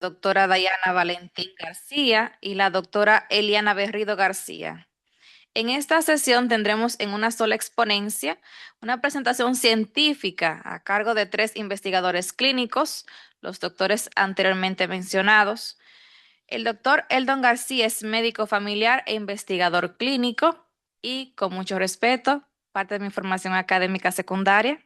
doctora Dayana Valentín García y la doctora Eliana Berrido García. En esta sesión tendremos en una sola exponencia una presentación científica a cargo de tres investigadores clínicos, los doctores anteriormente mencionados. El doctor Eldon García es médico familiar e investigador clínico y, con mucho respeto, parte de mi formación académica secundaria.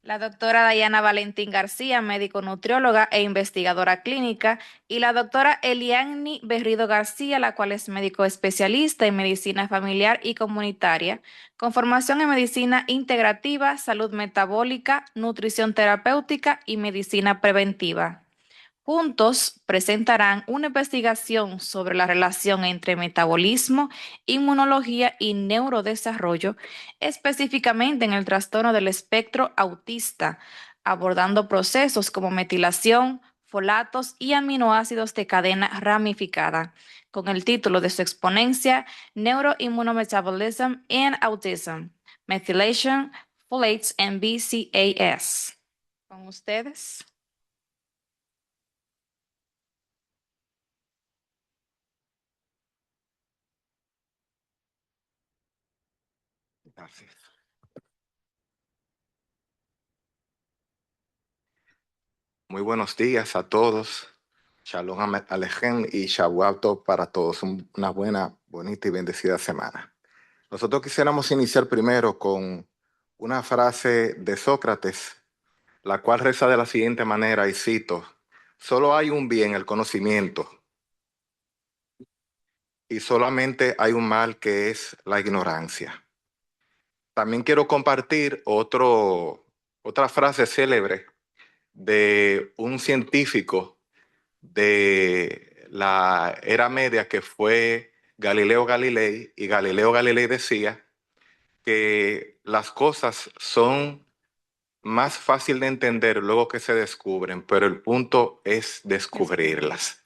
La doctora Dayana Valentín García, médico nutrióloga e investigadora clínica, y la doctora Eliani Berrido García, la cual es médico especialista en medicina familiar y comunitaria, con formación en medicina integrativa, salud metabólica, nutrición terapéutica y medicina preventiva. Juntos presentarán una investigación sobre la relación entre metabolismo, inmunología y neurodesarrollo, específicamente en el trastorno del espectro autista, abordando procesos como metilación, folatos y aminoácidos de cadena ramificada, con el título de su exponencia Neuroimmunometabolism in Autism, Methylation, Folates and BCAS. Con ustedes. Gracias. Muy buenos días a todos. Shalom Alejem y Shavuot Tov para todos. Una buena, bonita y bendecida semana. Nosotros quisiéramos iniciar primero con una frase de Sócrates, la cual reza de la siguiente manera, y cito: solo hay un bien, el conocimiento, y solamente hay un mal, que es la ignorancia. También quiero compartir otra frase célebre de un científico de la era media, que fue Galileo Galilei, y Galileo Galilei decía que las cosas son más fácil de entender luego que se descubren, pero el punto es descubrirlas.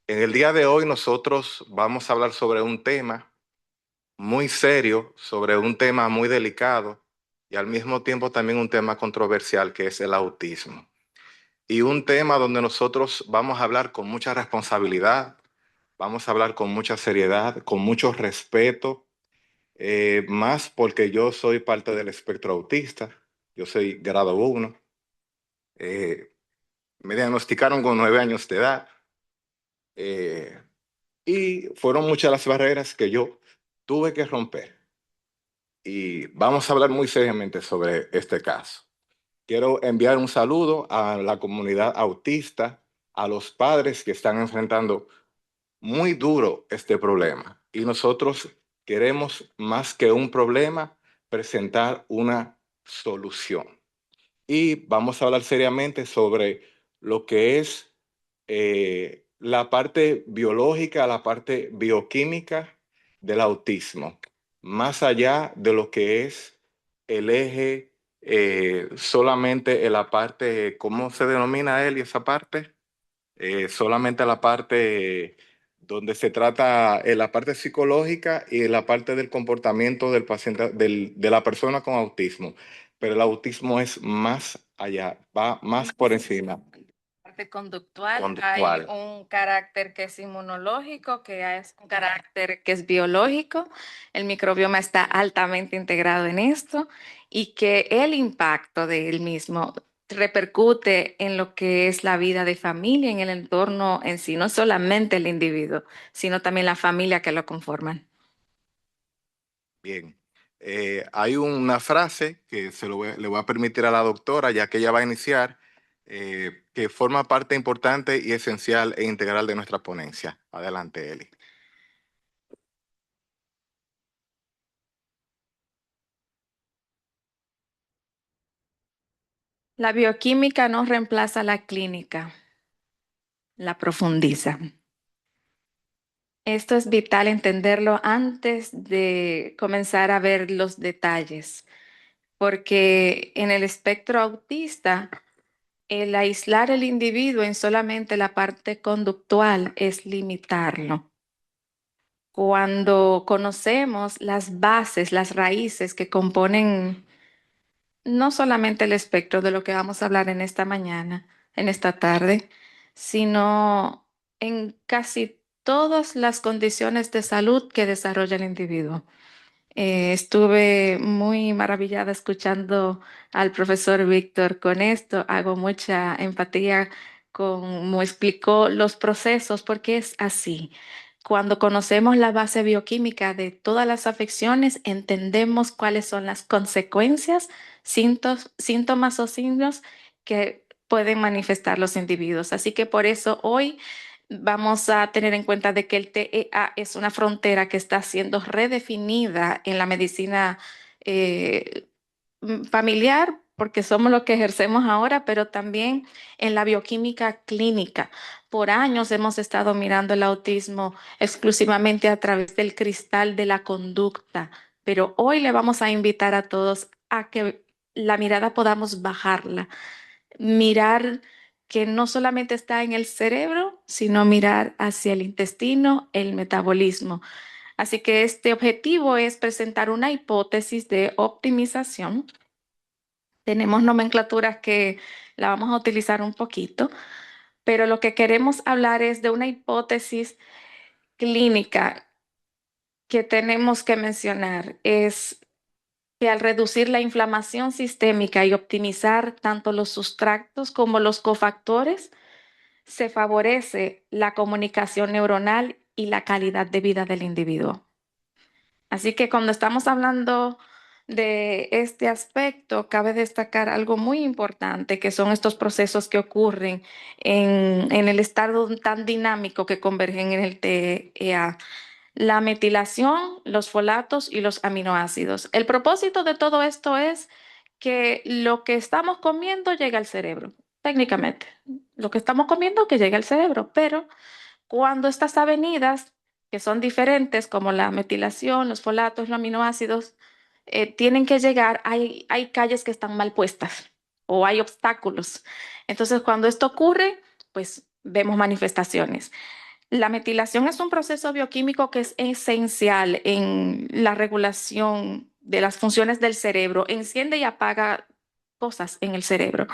En el día de hoy nosotros vamos a hablar sobre un tema muy serio, sobre un tema muy delicado y al mismo tiempo también un tema controversial, que es el autismo. Y un tema donde nosotros vamos a hablar con mucha responsabilidad, vamos a hablar con mucha seriedad, con mucho respeto, más porque yo soy parte del espectro autista, yo soy grado 1, eh, me diagnosticaron con 9 años de edad, eh, y fueron muchas las barreras que yo tuve que romper. Y vamos a hablar muy seriamente sobre este caso. Quiero enviar un saludo a la comunidad autista, a los padres que están enfrentando muy duro este problema. Y nosotros queremos, más que un problema, presentar una solución. Y vamos a hablar seriamente sobre lo que es la parte biológica, la parte bioquímica del autismo, más allá de lo que es el eje, solamente en la parte, ¿cómo se denomina él y esa parte? Solamente la parte donde se trata en la parte psicológica y en la parte del comportamiento del paciente, de la persona con autismo. Pero el autismo es más allá, va más por encima. Parte conductual, hay Conductual. un carácter que es inmunológico, que es un carácter que es biológico. El microbioma está altamente integrado en esto y que el impacto de él mismo repercute en lo que es la vida de familia, en el entorno en sí, no solamente el individuo, sino también la familia que lo conforman. Bien. Hay una frase que le voy a permitir a la doctora, ya que ella va a iniciar, que forma parte importante y esencial e integral de nuestra ponencia. Adelante, Eli. La bioquímica no reemplaza la clínica, la profundiza. Esto es vital entenderlo antes de comenzar a ver los detalles, porque en el espectro autista, el aislar el individuo en solamente la parte conductual es limitarlo. Cuando conocemos las bases, las raíces que componen no solamente el espectro de lo que vamos a hablar en esta mañana, en esta tarde, sino en casi todas las condiciones de salud que desarrolla el individuo. Estuve muy maravillada escuchando al profesor Víctor con esto. Hago mucha empatía con cómo explicó los procesos, porque es así. Cuando conocemos la base bioquímica de todas las afecciones, entendemos cuáles son las consecuencias, síntomas o signos que pueden manifestar los individuos. Así que por eso hoy vamos a tener en cuenta de que el TEA es una frontera que está siendo redefinida en la medicina eh, familiar, porque somos lo que ejercemos ahora, pero también en la bioquímica clínica. Por años hemos estado mirando el autismo exclusivamente a través del cristal de la conducta, pero hoy le vamos a invitar a todos a que la mirada podamos bajarla, mirar que no solamente está en el cerebro, sino mirar hacia el intestino, el metabolismo. Así que este objetivo es presentar una hipótesis de optimización. Tenemos nomenclaturas que la vamos a utilizar un poquito, pero lo que queremos hablar es de una hipótesis clínica que tenemos que mencionar. Es que al reducir la inflamación sistémica y optimizar tanto los sustratos como los cofactores, se favorece la comunicación neuronal y la calidad de vida del individuo. Así que cuando estamos hablando de este aspecto, cabe destacar algo muy importante, que son estos procesos que ocurren en el estado tan dinámico que convergen en el TEA: la metilación, los folatos y los aminoácidos. El propósito de todo esto es que lo que estamos comiendo llegue al cerebro, técnicamente. Lo que estamos comiendo que llegue al cerebro, pero cuando estas avenidas, que son diferentes, como la metilación, los folatos, los aminoácidos, tienen que llegar, hay calles que están mal puestas o hay obstáculos. Entonces, cuando esto ocurre, pues vemos manifestaciones. La metilación es un proceso bioquímico que es esencial en la regulación de las funciones del cerebro, enciende y apaga cosas en el cerebro.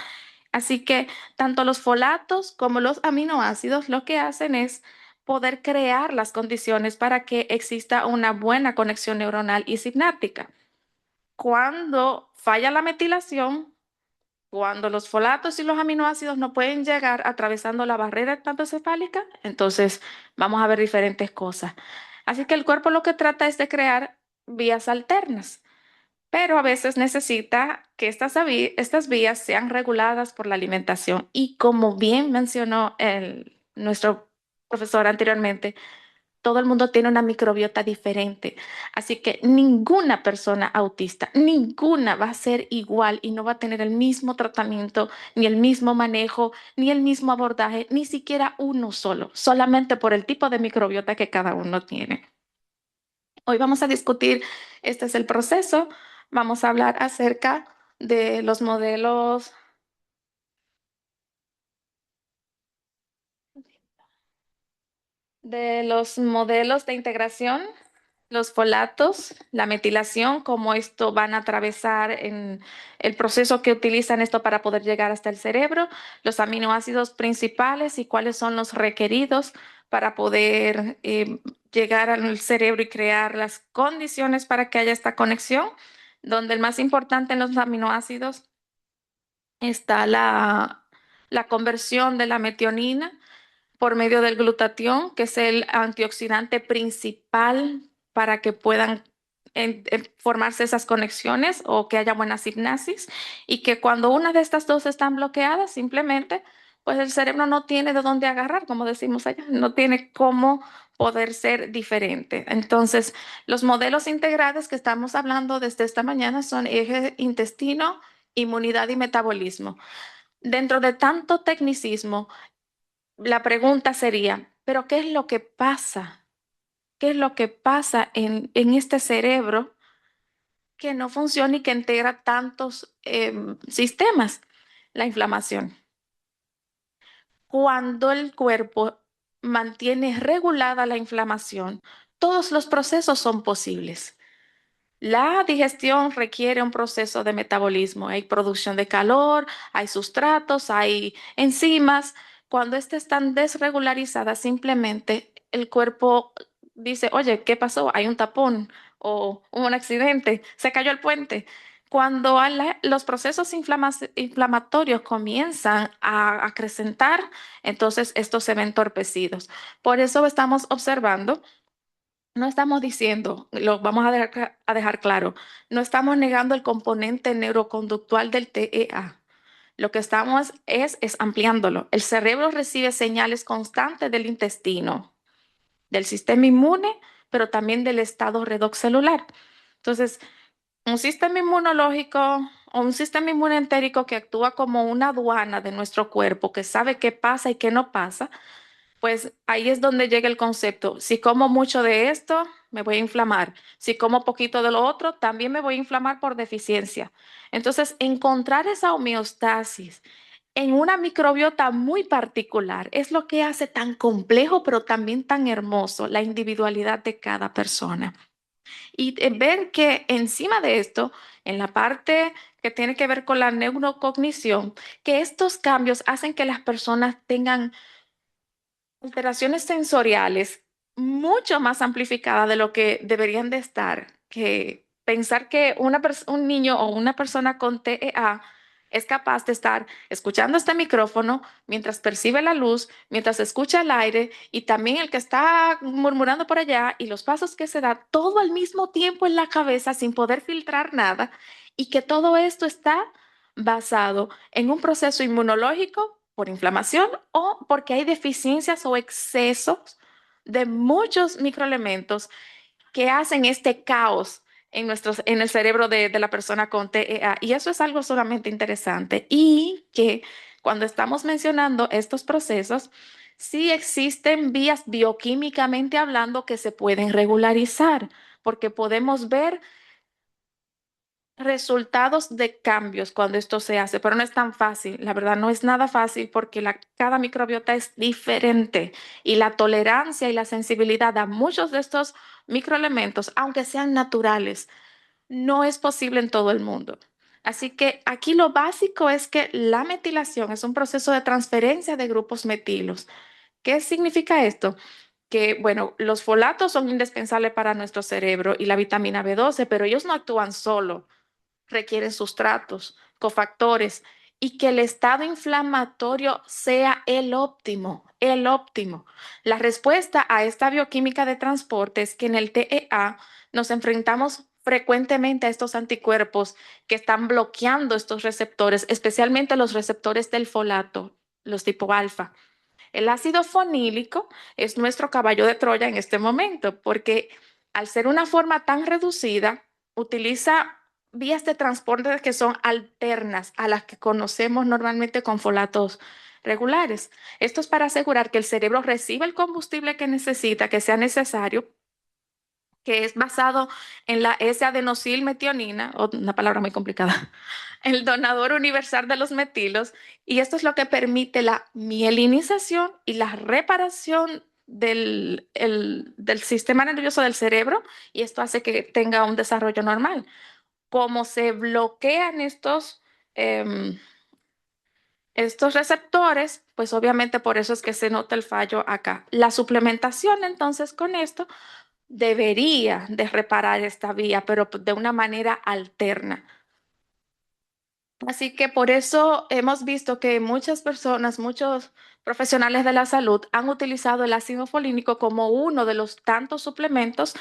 Así que tanto los folatos como los aminoácidos lo que hacen es poder crear las condiciones para que exista una buena conexión neuronal y sináptica. Cuando falla la metilación, cuando los folatos y los aminoácidos no pueden llegar atravesando la barrera hepatocefálica, entonces vamos a ver diferentes cosas. Así que el cuerpo lo que trata es de crear vías alternas, pero a veces necesita que estas vías sean reguladas por la alimentación. Y como bien mencionó nuestro profesor anteriormente, todo el mundo tiene una microbiota diferente. Así que ninguna persona autista, ninguna va a ser igual y no va a tener el mismo tratamiento, ni el mismo manejo, ni el mismo abordaje, ni siquiera uno solo, solamente por el tipo de microbiota que cada uno tiene. Hoy vamos a discutir, este es el proceso, vamos a hablar acerca de los modelos, de integración, los folatos, la metilación, cómo esto van a atravesar en el proceso que utilizan esto para poder llegar hasta el cerebro, los aminoácidos principales y cuáles son los requeridos para poder llegar al cerebro y crear las condiciones para que haya esta conexión, donde el más importante en los aminoácidos está la conversión de la metionina por medio del glutatión, que es el antioxidante principal para que puedan formarse esas conexiones o que haya buena sinapsis, y que cuando una de estas dos están bloqueadas, simplemente, pues el cerebro no tiene de dónde agarrar, como decimos allá, no tiene cómo poder ser diferente. Entonces, los modelos integrales que estamos hablando desde esta mañana son eje intestino, inmunidad y metabolismo. Dentro de tanto tecnicismo, la pregunta sería, ¿pero qué es lo que pasa? ¿Qué es lo que pasa en este cerebro que no funciona y que integra tantos sistemas? La inflamación. Cuando el cuerpo mantiene regulada la inflamación, todos los procesos son posibles. La digestión requiere un proceso de metabolismo. Hay producción de calor, hay sustratos, hay enzimas, cuando ésta está desregularizada, simplemente el cuerpo dice, oye, ¿qué pasó? Hay un tapón o hubo un accidente, se cayó el puente. Cuando los procesos inflamatorios comienzan a acrecentar, entonces estos se ven entorpecidos. Por eso estamos observando, no estamos diciendo, lo vamos a dejar claro, no estamos negando el componente neuroconductual del TEA. Lo que estamos es ampliándolo. El cerebro recibe señales constantes del intestino, del sistema inmune, pero también del estado redox celular. Entonces, un sistema inmunológico o un sistema inmune entérico que actúa como una aduana de nuestro cuerpo, que sabe qué pasa y qué no pasa, pues ahí es donde llega el concepto. Si como mucho de esto, me voy a inflamar. Si como poquito de lo otro, también me voy a inflamar por deficiencia. Entonces, encontrar esa homeostasis en una microbiota muy particular es lo que hace tan complejo, pero también tan hermoso la individualidad de cada persona. Y ver que encima de esto, en la parte que tiene que ver con la neurocognición, que estos cambios hacen que las personas tengan alteraciones sensoriales mucho más amplificadas de lo que deberían de estar, que pensar que un niño o una persona con TEA es capaz de estar escuchando este micrófono mientras percibe la luz, mientras escucha el aire y también el que está murmurando por allá y los pasos que se da todo al mismo tiempo en la cabeza sin poder filtrar nada y que todo esto está basado en un proceso inmunológico por inflamación o porque hay deficiencias o excesos de muchos microelementos que hacen este caos en el cerebro de la persona con TEA. Y eso es algo sumamente interesante. Y que cuando estamos mencionando estos procesos, sí existen vías bioquímicamente hablando que se pueden regularizar, porque podemos ver resultados de cambios cuando esto se hace, pero no es tan fácil. La verdad, no es nada fácil porque cada microbiota es diferente y la tolerancia y la sensibilidad a muchos de estos microelementos, aunque sean naturales, no es posible en todo el mundo. Así que aquí lo básico es que la metilación es un proceso de transferencia de grupos metilos. ¿Qué significa esto? Que, bueno, los folatos son indispensables para nuestro cerebro y la vitamina B12, pero ellos no actúan solo, requieren sustratos, cofactores y que el estado inflamatorio sea el óptimo, el óptimo. La respuesta a esta bioquímica de transporte es que en el TEA nos enfrentamos frecuentemente a estos anticuerpos que están bloqueando estos receptores, especialmente los receptores del folato, los tipo alfa. El ácido fonílico es nuestro caballo de Troya en este momento, porque al ser una forma tan reducida, utiliza vías de transporte que son alternas a las que conocemos normalmente con folatos regulares. Esto es para asegurar que el cerebro reciba el combustible que necesita, que sea necesario, que es basado en la S-adenosilmetionina, una palabra muy complicada, el donador universal de los metilos, y esto es lo que permite la mielinización y la reparación del sistema nervioso del cerebro, y esto hace que tenga un desarrollo normal. Como se bloquean em, estos receptores, pues obviamente por eso es que se nota el fallo acá. La suplementación entonces con esto debería de reparar esta vía, pero de una manera alterna. Así que por eso hemos visto que muchas personas, muchos profesionales de la salud han utilizado el ácido folínico como uno de los tantos suplementos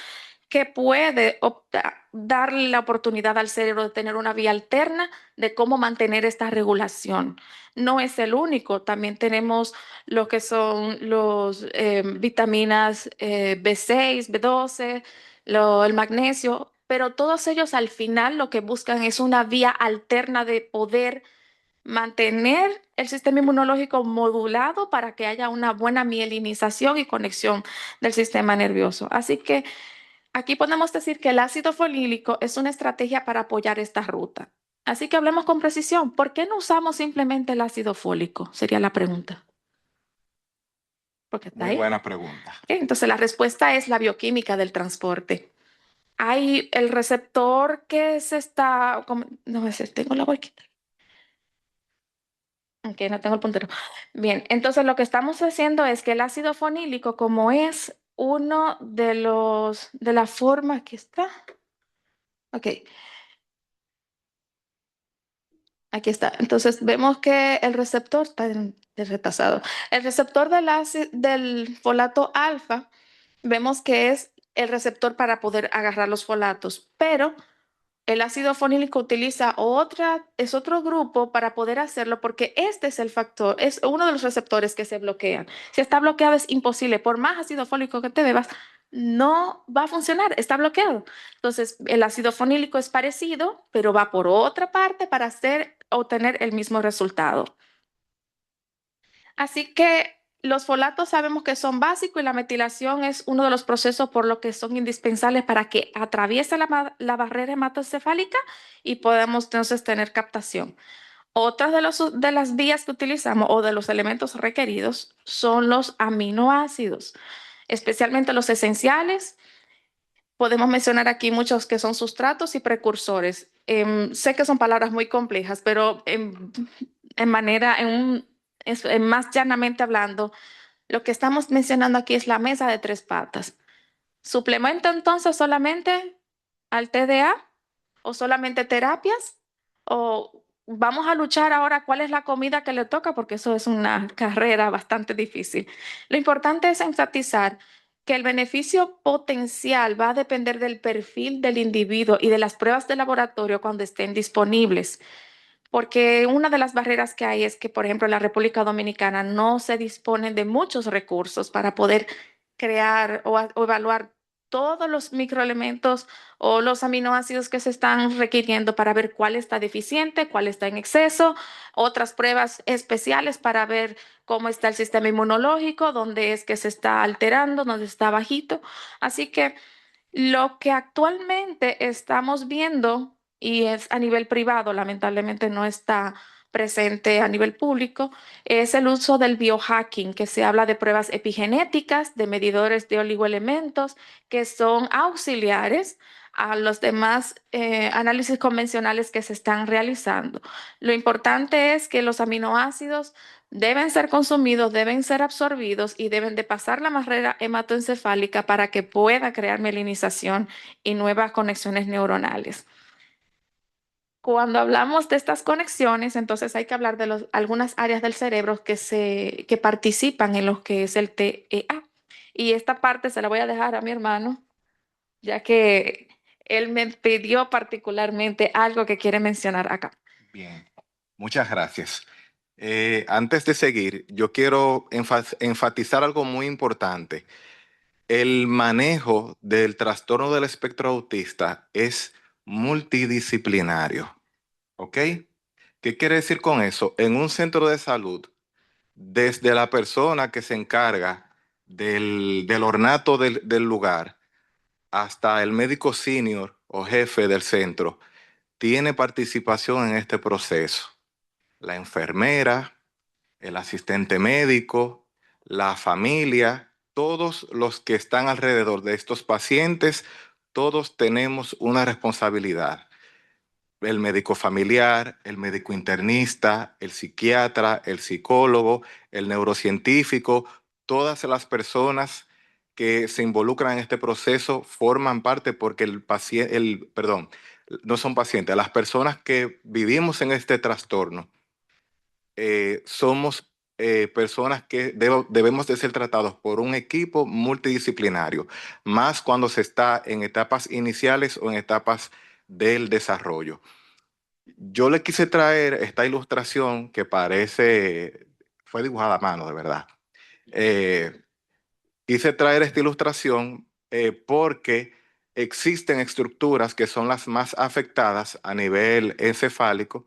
que puede darle la oportunidad al cerebro de tener una vía alterna de cómo mantener esta regulación. No es el único, también tenemos lo que son los vitaminas B6, B12, el magnesio, pero todos ellos al final lo que buscan es una vía alterna de poder mantener el sistema inmunológico modulado para que haya una buena mielinización y conexión del sistema nervioso. Así que aquí podemos decir que el ácido folílico es una estrategia para apoyar esta ruta. Así que hablemos con precisión. ¿Por qué no usamos simplemente el ácido fólico? Sería la pregunta. Porque está Muy ahí. buena pregunta. Ok, entonces la respuesta es la bioquímica del transporte. Hay el receptor que se está, no sé, tengo la boquita. Ok, no tengo el puntero. Bien, entonces lo que estamos haciendo es que el ácido fonílico, como es uno de la forma que está. Ok, aquí está. Entonces vemos que el receptor está retrasado. El receptor del folato alfa, vemos que es el receptor para poder agarrar los folatos, pero el ácido fonílico utiliza es otro grupo para poder hacerlo porque este es el factor, es uno de los receptores que se bloquean. Si está bloqueado es imposible, por más ácido fólico que te bebas, no va a funcionar, está bloqueado. Entonces, el ácido fonílico es parecido, pero va por otra parte para obtener el mismo resultado. Así que los folatos sabemos que son básicos y la metilación es uno de los procesos por lo que son indispensables para que atraviese la barrera hematoencefálica y podamos entonces tener captación. Otras de las vías que utilizamos o de los elementos requeridos son los aminoácidos, especialmente los esenciales. Podemos mencionar aquí muchos que son sustratos y precursores. Sé que son palabras muy complejas, pero en manera, más llanamente hablando, lo que estamos mencionando aquí es la mesa de tres patas. ¿Suplemento entonces solamente al TDA o solamente terapias? ¿O vamos a luchar ahora cuál es la comida que le toca? Porque eso es una carrera bastante difícil. Lo importante es enfatizar que el beneficio potencial va a depender del perfil del individuo y de las pruebas de laboratorio cuando estén disponibles. Porque una de las barreras que hay es que, por ejemplo, en la República Dominicana no se dispone de muchos recursos para poder crear o evaluar todos los microelementos o los aminoácidos que se están requiriendo para ver cuál está deficiente, cuál está en exceso, otras pruebas especiales para ver cómo está el sistema inmunológico, dónde es que se está alterando, dónde está bajito. Así que lo que actualmente estamos viendo, y es a nivel privado, lamentablemente no está presente a nivel público, es el uso del biohacking, que se habla de pruebas epigenéticas, de medidores de oligoelementos, que son auxiliares a los demás análisis convencionales que se están realizando. Lo importante es que los aminoácidos deben ser consumidos, deben ser absorbidos y deben de pasar la barrera hematoencefálica para que pueda crear mielinización y nuevas conexiones neuronales. Cuando hablamos de estas conexiones, entonces hay que hablar de algunas áreas del cerebro que participan en lo que es el TEA. Y esta parte se la voy a dejar a mi hermano, ya que él me pidió particularmente algo que quiere mencionar acá. Bien, muchas gracias. Antes de seguir, yo quiero enfatizar algo muy importante. El manejo del trastorno del espectro autista es multidisciplinario, ¿ok? ¿Qué quiere decir con eso? En un centro de salud, desde la persona que se encarga del ornato del lugar hasta el médico senior o jefe del centro, tiene participación en este proceso. La enfermera, el asistente médico, la familia, todos los que están alrededor de estos pacientes, todos tenemos una responsabilidad. El médico familiar, el médico internista, el psiquiatra, el psicólogo, el neurocientífico, todas las personas que se involucran en este proceso forman parte porque el paciente, perdón, no son pacientes, las personas que vivimos en este trastorno somos personas que debemos de ser tratados por un equipo multidisciplinario, más cuando se está en etapas iniciales o en etapas del desarrollo. Yo le quise traer esta ilustración que fue dibujada a mano, de verdad. Eh, Quise traer esta ilustración porque existen estructuras que son las más afectadas a nivel encefálico,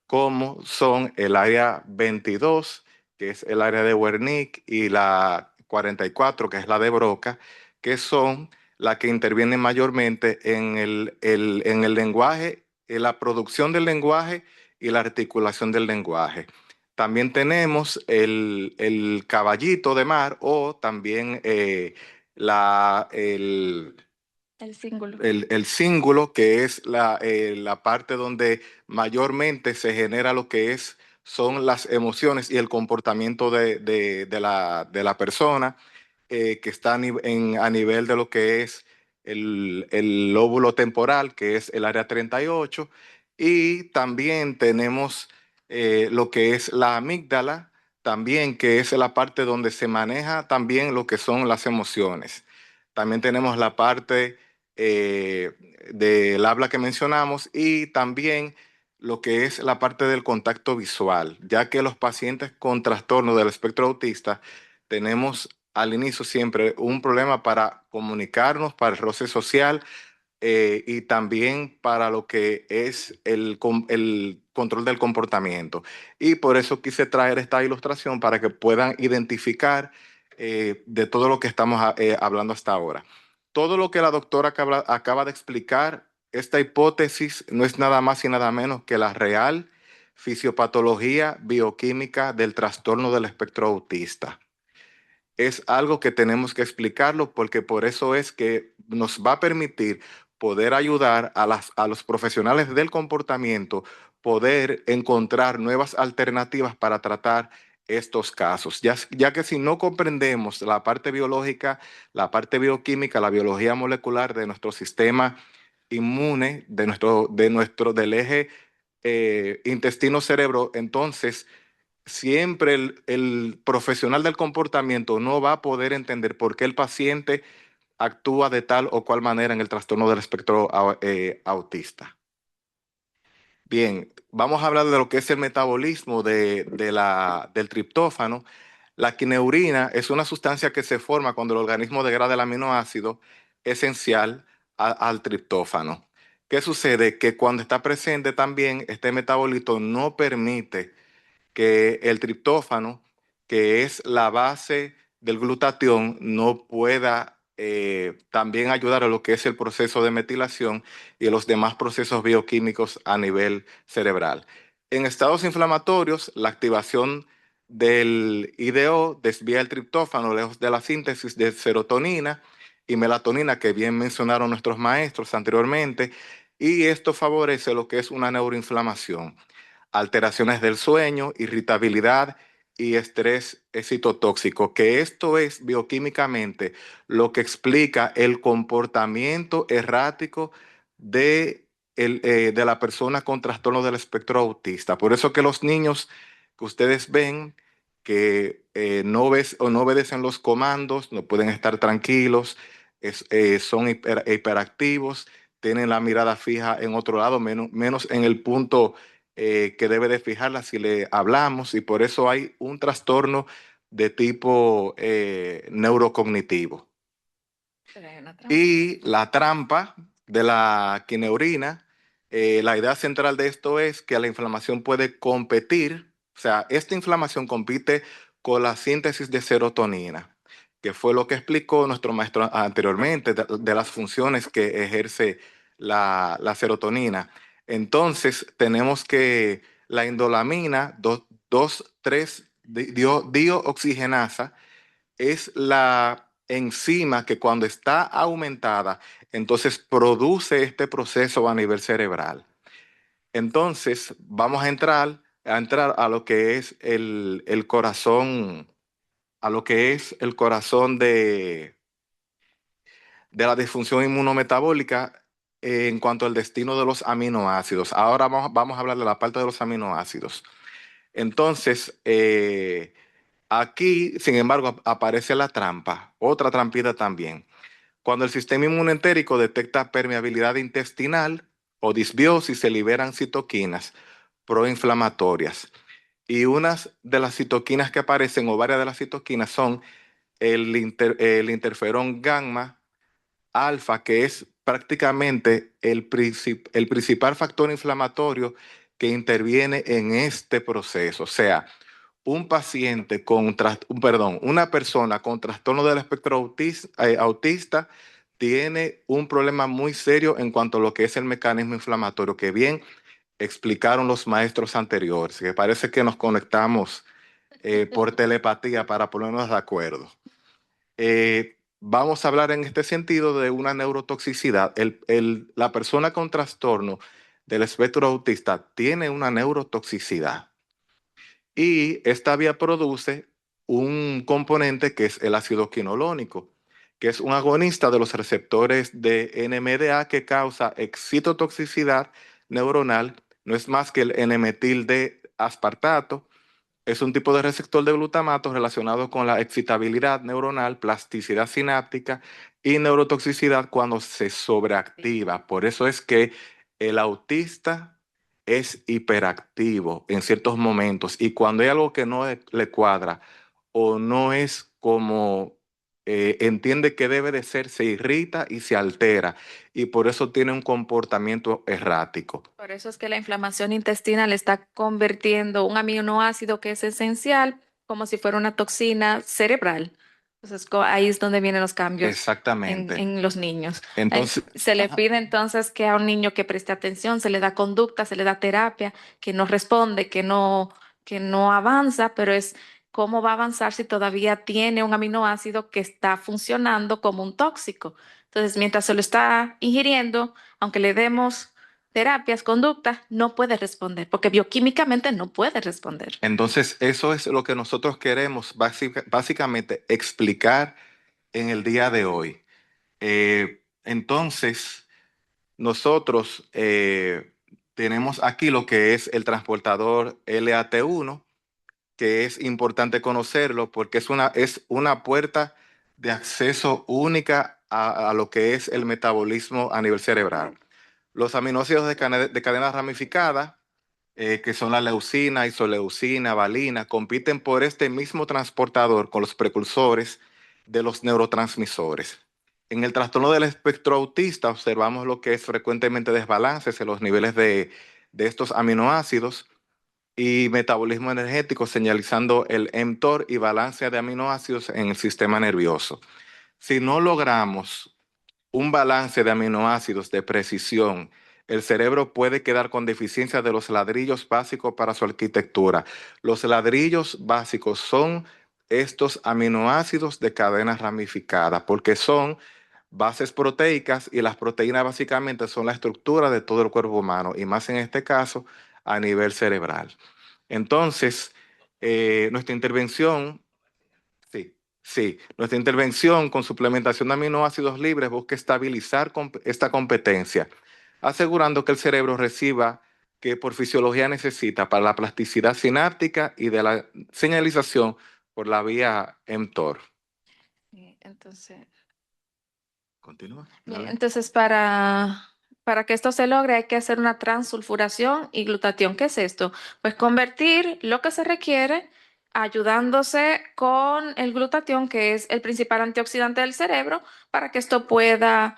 como son el área 22, que es el área de Wernicke, y la 44, que es la de Broca, que son las que intervienen mayormente en en el lenguaje, en la producción del lenguaje y la articulación del lenguaje. También tenemos el caballito de mar o también El símbolo. el cíngulo, que es la parte donde mayormente se genera lo que es son las emociones y el comportamiento de la persona, que está a nivel de lo que es el lóbulo temporal, que es el área 38, y también tenemos lo que es la amígdala, también que es la parte donde se maneja también lo que son las emociones. También tenemos la parte eh, del habla que mencionamos y también lo que es la parte del contacto visual, ya que los pacientes con trastorno del espectro autista tenemos al inicio siempre un problema para comunicarnos, para el roce social, y también para lo que es el control del comportamiento. Y por eso quise traer esta ilustración para que puedan identificar de todo lo que estamos hablando hasta ahora. Todo lo que la doctora acaba de explicar, esta hipótesis no es nada más y nada menos que la real fisiopatología bioquímica del trastorno del espectro autista. Es algo que tenemos que explicarlo porque por eso es que nos va a permitir poder ayudar a los profesionales del comportamiento, poder encontrar nuevas alternativas para tratar estos casos, ya que si no comprendemos la parte biológica, la parte bioquímica, la biología molecular de nuestro sistema inmune, del eje intestino-cerebro, entonces siempre el profesional del comportamiento no va a poder entender por qué el paciente actúa de tal o cual manera en el trastorno del espectro autista. Bien, vamos a hablar de lo que es el metabolismo del triptófano. La quineurina es una sustancia que se forma cuando el organismo degrada el aminoácido esencial al triptófano. ¿Qué sucede? Que cuando está presente también este metabolito no permite que el triptófano, que es la base del glutatión, no pueda también ayudar a lo que es el proceso de metilación y los demás procesos bioquímicos a nivel cerebral. En estados inflamatorios, la activación del IDO desvía el triptófano lejos de la síntesis de serotonina y melatonina, que bien mencionaron nuestros maestros anteriormente, y esto favorece lo que es una neuroinflamación, alteraciones del sueño, irritabilidad y estrés citotóxico, que esto es bioquímicamente lo que explica el comportamiento errático de la persona con trastorno del espectro autista. Por eso que los niños que ustedes ven que no obedecen los comandos, no pueden estar tranquilos, son hiperactivos, tienen la mirada fija en otro lado, menos en el punto que debe de fijarla si le hablamos, y por eso hay un trastorno de tipo neurocognitivo. Pero hay una trampa. Y la trampa de la quineurina, la idea central de esto es que la inflamación puede competir, o sea, esta inflamación compite con la síntesis de serotonina, que fue lo que explicó nuestro maestro anteriormente, de las funciones que ejerce la serotonina. Entonces, tenemos que la indolamina 2,3-dioxigenasa es la enzima que cuando está aumentada, entonces produce este proceso a nivel cerebral. Entonces, vamos a entrar a lo que es el corazón, a lo que es el corazón de la disfunción inmunometabólica en cuanto al destino de los aminoácidos. Ahora vamos a hablar de la parte de los aminoácidos. Entonces, aquí, sin embargo, aparece la trampa, otra trampita también. Cuando el sistema inmunológico detecta permeabilidad intestinal o disbiosis, se liberan citoquinas proinflamatorias. Y unas de las citoquinas que aparecen, o varias de las citoquinas, son el interferón gamma alfa, que es prácticamente el principal factor inflamatorio que interviene en este proceso. O sea, una persona con trastorno del espectro autista tiene un problema muy serio en cuanto a lo que es el mecanismo inflamatorio, que bien explicaron los maestros anteriores, que parece que nos conectamos por telepatía para ponernos de acuerdo. Vamos a hablar en este sentido de una neurotoxicidad. La persona con trastorno del espectro autista tiene una neurotoxicidad. y esta vía produce un componente que es el ácido quinolónico, que es un agonista de los receptores de NMDA que causa excitotoxicidad neuronal. No es más que el N-metil de aspartato. Es un tipo de receptor de glutamato relacionado con la excitabilidad neuronal, plasticidad sináptica y neurotoxicidad cuando se sobreactiva. Por eso es que el autista es hiperactivo en ciertos momentos, y cuando hay algo que no le cuadra o no es como entiende que debe de ser, se irrita y se altera, y por eso tiene un comportamiento errático. Por eso es que la inflamación intestinal está convirtiendo un aminoácido que es esencial como si fuera una toxina cerebral. Entonces, ahí es donde vienen los cambios Exactamente. en los niños. Entonces, Se le ajá. pide entonces que a un niño que preste atención, se le da conducta, se le da terapia, que no responde, que no avanza, pero es cómo va a avanzar si todavía tiene un aminoácido que está funcionando como un tóxico. Entonces, mientras se lo está ingiriendo, aunque le demos terapias, conductas, no puede responder, porque bioquímicamente no puede responder. Entonces, eso es lo que nosotros queremos básicamente explicar en el día de hoy. Entonces, nosotros tenemos aquí lo que es el transportador LAT1, que es importante conocerlo porque es una puerta de acceso única a lo que es el metabolismo a nivel cerebral. Los aminoácidos de cadena ramificada, que son la leucina, isoleucina, valina, compiten por este mismo transportador con los precursores de los neurotransmisores. En el trastorno del espectro autista observamos lo que es frecuentemente desbalances en los niveles de estos aminoácidos y metabolismo energético, señalizando el mTOR y balance de aminoácidos en el sistema nervioso. Si no logramos un balance de aminoácidos de precisión, el cerebro puede quedar con deficiencia de los ladrillos básicos para su arquitectura. Los ladrillos básicos son estos aminoácidos de cadena ramificada, porque son bases proteicas, y las proteínas básicamente son la estructura de todo el cuerpo humano, y más en este caso a nivel cerebral. Entonces, nuestra intervención. Sí, sí. Nuestra intervención con suplementación de aminoácidos libres busca estabilizar esta competencia, asegurando que el cerebro reciba que por fisiología necesita para la plasticidad sináptica y de la señalización por la vía mTOR. Entonces, Continúa, bien, dale. entonces para que esto se logre hay que hacer una transsulfuración y glutatión. ¿Qué es esto? Pues convertir lo que se requiere ayudándose con el glutatión, que es el principal antioxidante del cerebro, para que esto pueda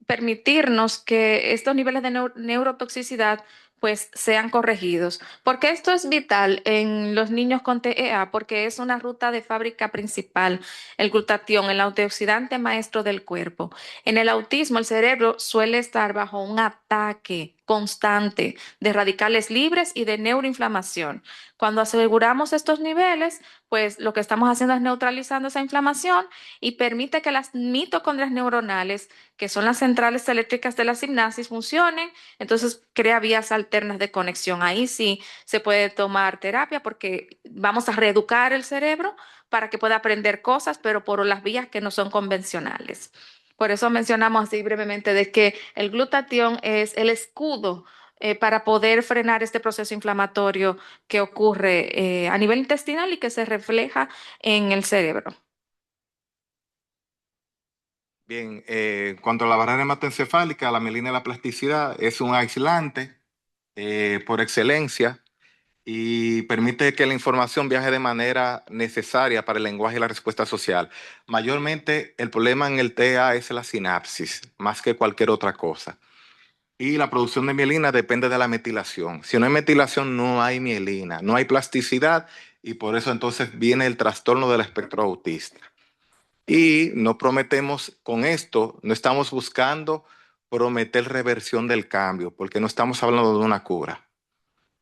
permitirnos que estos niveles de neurotoxicidad pues sean corregidos. Porque esto es vital en los niños con TEA, porque es una ruta de fábrica principal, el glutatión, el antioxidante maestro del cuerpo. En el autismo, el cerebro suele estar bajo un ataque constante de radicales libres y de neuroinflamación. Cuando aseguramos estos niveles, pues lo que estamos haciendo es neutralizando esa inflamación y permite que las mitocondrias neuronales, que son las centrales eléctricas de la sinapsis, funcionen. Entonces crea vías alternas de conexión. Ahí sí se puede tomar terapia porque vamos a reeducar el cerebro para que pueda aprender cosas, pero por las vías que no son convencionales. Por eso mencionamos así brevemente de que el glutatión es el escudo para poder frenar este proceso inflamatorio que ocurre a nivel intestinal y que se refleja en el cerebro. Bien, en cuanto a la barrera hematoencefálica, la mielina y la plasticidad es un aislante por excelencia, y permite que la información viaje de manera necesaria para el lenguaje y la respuesta social. Mayormente el problema en el TEA es la sinapsis, más que cualquier otra cosa. Y la producción de mielina depende de la metilación. Si no hay metilación, no hay mielina, no hay plasticidad, y por eso entonces viene el trastorno del espectro autista. Y no prometemos con esto, no estamos buscando prometer reversión del cambio, porque no estamos hablando de una cura.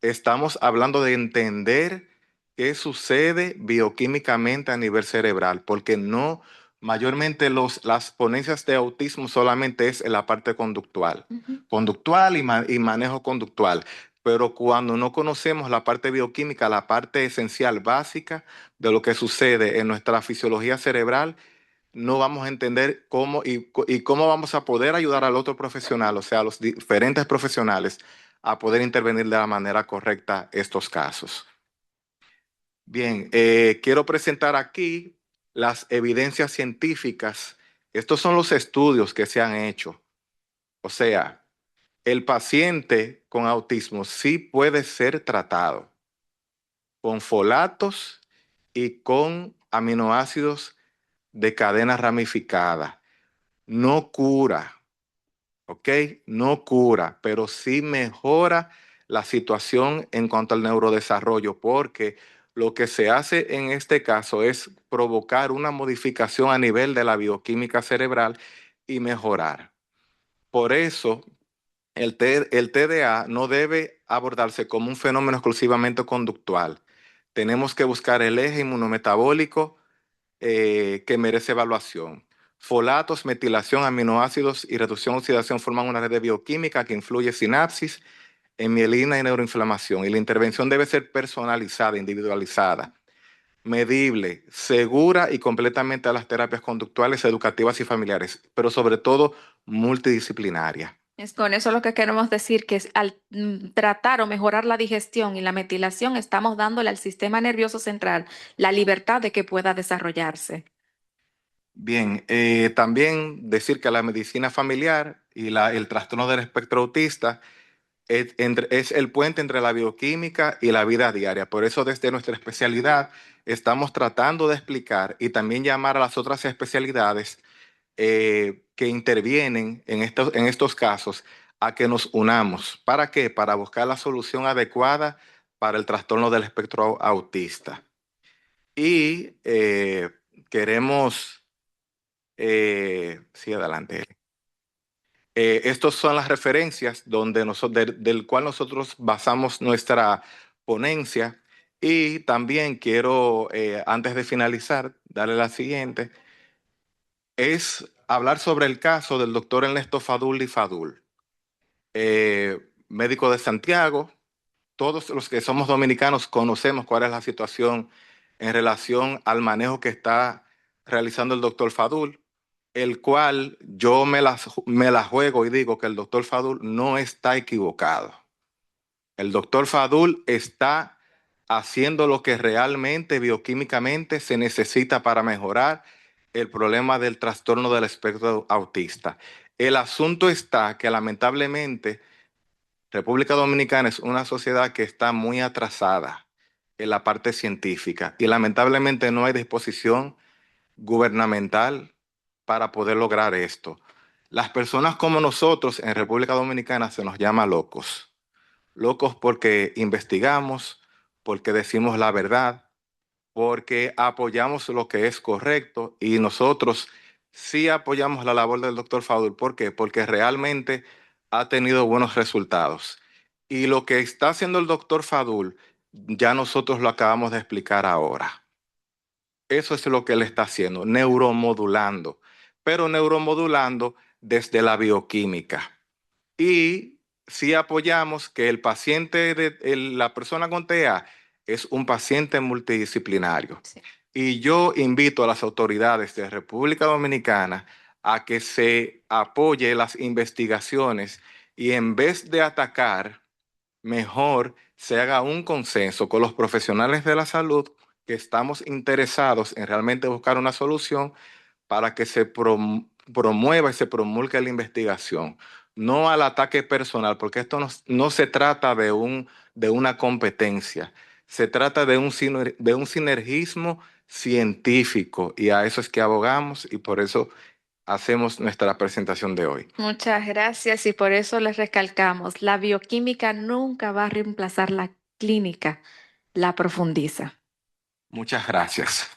Estamos hablando de entender qué sucede bioquímicamente a nivel cerebral, porque no, mayormente las ponencias de autismo solamente es en la parte conductual, Ujú. conductual y manejo conductual, pero cuando no conocemos la parte bioquímica, la parte esencial, básica de lo que sucede en nuestra fisiología cerebral, no vamos a entender cómo y cómo vamos a poder ayudar al otro profesional, o sea, a los diferentes profesionales, a poder intervenir de la manera correcta estos casos. Bien, quiero presentar aquí las evidencias científicas. Estos son los estudios que se han hecho. O sea, el paciente con autismo sí puede ser tratado con folatos y con aminoácidos de cadena ramificada. No cura, ¿ok? No cura, pero sí mejora la situación en cuanto al neurodesarrollo, porque lo que se hace en este caso es provocar una modificación a nivel de la bioquímica cerebral y mejorar. Por eso, el TDA no debe abordarse como un fenómeno exclusivamente conductual. Tenemos que buscar el eje inmunometabólico que merece evaluación. Folatos, metilación, aminoácidos y reducción oxidación forman una red de bioquímica que influye sinapsis, en mielina y neuroinflamación. Y la intervención debe ser personalizada, individualizada, medible, segura y completamente a las terapias conductuales, educativas y familiares, pero sobre todo multidisciplinaria. Es con eso lo que queremos decir, que al tratar o mejorar la digestión y la metilación, estamos dándole al sistema nervioso central la libertad de que pueda desarrollarse. Bien, también decir que la medicina familiar y el trastorno del espectro autista es el puente entre la bioquímica y la vida diaria. Por eso desde nuestra especialidad estamos tratando de explicar y también llamar a las otras especialidades que intervienen en estos casos a que nos unamos. ¿Para qué? Para buscar la solución adecuada para el trastorno del espectro autista. Y queremos, sí, adelante. Estas son las referencias del cual nosotros basamos nuestra ponencia. Y también quiero, antes de finalizar, darle la siguiente, es hablar sobre el caso del doctor Ernesto Fadul y Fadul, médico de Santiago. Todos los que somos dominicanos conocemos cuál es la situación en relación al manejo que está realizando el doctor Fadul, el cual yo me la juego y digo que el doctor Fadul no está equivocado. El doctor Fadul está haciendo lo que realmente bioquímicamente se necesita para mejorar el problema del trastorno del espectro autista. El asunto está que lamentablemente República Dominicana es una sociedad que está muy atrasada en la parte científica y lamentablemente no hay disposición gubernamental para poder lograr esto. Las personas como nosotros en República Dominicana se nos llama locos. Locos porque investigamos, porque decimos la verdad, porque apoyamos lo que es correcto y nosotros sí apoyamos la labor del doctor Fadul. ¿Por qué? Porque realmente ha tenido buenos resultados. Y lo que está haciendo el doctor Fadul, ya nosotros lo acabamos de explicar ahora. Eso es lo que él está haciendo, neuromodulando, pero neuromodulando desde la bioquímica. Y sí apoyamos que el paciente, la persona con TEA, es un paciente multidisciplinario. Sí. Y yo invito a las autoridades de República Dominicana a que se apoye las investigaciones y en vez de atacar, mejor se haga un consenso con los profesionales de la salud que estamos interesados en realmente buscar una solución para que se promueva y se promulgue la investigación, no al ataque personal, porque esto no se trata de una competencia, se trata de un sinergismo científico y a eso es que abogamos y por eso hacemos nuestra presentación de hoy. Muchas gracias y por eso les recalcamos, la bioquímica nunca va a reemplazar la clínica, la profundiza. Muchas gracias.